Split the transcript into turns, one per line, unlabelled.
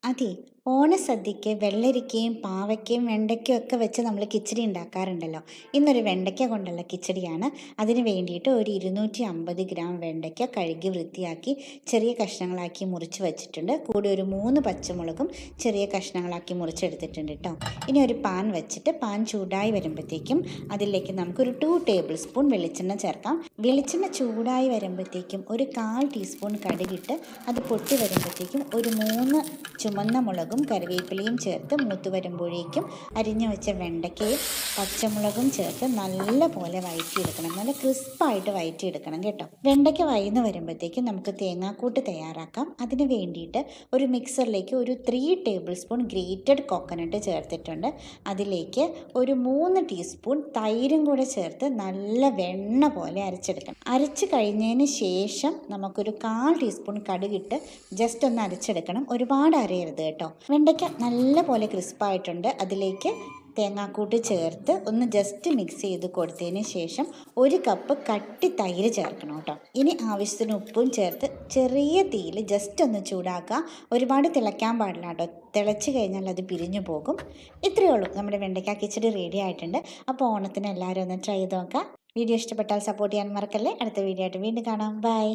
അതെ. ഓണസദ്യക്ക് വെള്ളരിക്കയും പാവയ്ക്കയും വെണ്ടയ്ക്കയും ഒക്കെ വെച്ച് നമ്മൾ കിച്ചടി ഉണ്ടാക്കാറുണ്ടല്ലോ. ഇന്നൊരു വെണ്ടയ്ക്ക കൊണ്ടുള്ള കിച്ചടിയാണ്. അതിന് വേണ്ടിയിട്ട് ഒരു 250 ഗ്രാം വെണ്ടയ്ക്ക കഴുകി വൃത്തിയാക്കി ചെറിയ കഷ്ണങ്ങളാക്കി മുറിച്ച് വെച്ചിട്ടുണ്ട്. കൂടെ ഒരു 3 പച്ചമുളകും ചെറിയ കഷ്ണങ്ങളാക്കി മുറിച്ചെടുത്തിട്ടുണ്ട് ട്ടോ. ഇനി ഒരു പാൻ വെച്ചിട്ട് പാൻ ചൂടായി വരുമ്പോഴത്തേക്കും അതിലേക്ക് നമുക്കൊരു 2 ടേബിൾ സ്പൂൺ വെളിച്ചെണ്ണ ചേർക്കാം. വെളിച്ചെണ്ണ ചൂടായി വരുമ്പോഴത്തേക്കും ഒരു 1/4 ടീസ്പൂൺ കടുകിട്ട് അത് പൊട്ടി വരുമ്പോഴത്തേക്കും ഒരു 3 ചുമന്ന മുളകും കറിവേപ്പിലയും ചേർത്ത് മൂത്ത് വരുമ്പോഴേക്കും അരിഞ്ഞു വെച്ച വെണ്ടയ്ക്കയും പച്ചമുളകും ചേർത്ത് നല്ല പോലെ വഴറ്റിയെടുക്കണം. നല്ല ക്രിസ്പായിട്ട് വഴറ്റിയെടുക്കണം കേട്ടോ. വെണ്ടയ്ക്ക വഴന്ന് വരുമ്പോഴത്തേക്കും നമുക്ക് തേങ്ങാക്കൂട്ട് തയ്യാറാക്കാം. അതിന് വേണ്ടിയിട്ട് ഒരു മിക്സറിലേക്ക് ഒരു 3 ടേബിൾ സ്പൂൺ ഗ്രേറ്റഡ് കോക്കനട്ട് ചേർത്തിട്ടുണ്ട്. അതിലേക്ക് ഒരു 3 ടീസ്പൂൺ തൈരും കൂടെ ചേർത്ത് നല്ല വെണ്ണ പോലെ അരച്ചെടുക്കണം. അരച്ച് കഴിഞ്ഞതിന് ശേഷം നമുക്കൊരു 1/4 ടീസ്പൂൺ കടുകിട്ട് ജസ്റ്റ് ഒന്ന് അരച്ചെടുക്കണം. ഒരുപാട് അരയരുത് കേട്ടോ. വെണ്ടയ്ക്ക നല്ല പോലെ ക്രിസ്പായിട്ടുണ്ട്. അതിലേക്ക് തേങ്ങാക്കൂട്ട് ചേർത്ത് ഒന്ന് ജസ്റ്റ് മിക്സ് ചെയ്ത് കൊടുത്തതിന് ശേഷം 1 കപ്പ് കട്ടി തൈര് ചേർക്കണം കേട്ടോ. ഇനി ആവശ്യത്തിന് ഉപ്പും ചേർത്ത് ചെറിയ തീയിൽ ജസ്റ്റ് ഒന്ന് ചൂടാക്കുക. ഒരുപാട് തിളയ്ക്കാൻ പാടില്ല കേട്ടോ. തിളച്ച് കഴിഞ്ഞാൽ അത് പിരിഞ്ഞു പോകും. ഇത്രയേ ഉള്ളൂ, നമ്മുടെ വെണ്ടയ്ക്ക കിച്ചടി റെഡി ആയിട്ടുണ്ട്. അപ്പോൾ ഓണത്തിന് എല്ലാവരും ഒന്ന് ട്രൈ ചെയ്ത് നോക്കാം. വീഡിയോ ഇഷ്ടപ്പെട്ടാൽ സപ്പോർട്ട് ചെയ്യാൻ മറക്കല്ലേ. അടുത്ത വീഡിയോ ആയിട്ട് വീണ്ടും കാണാം. ബൈ.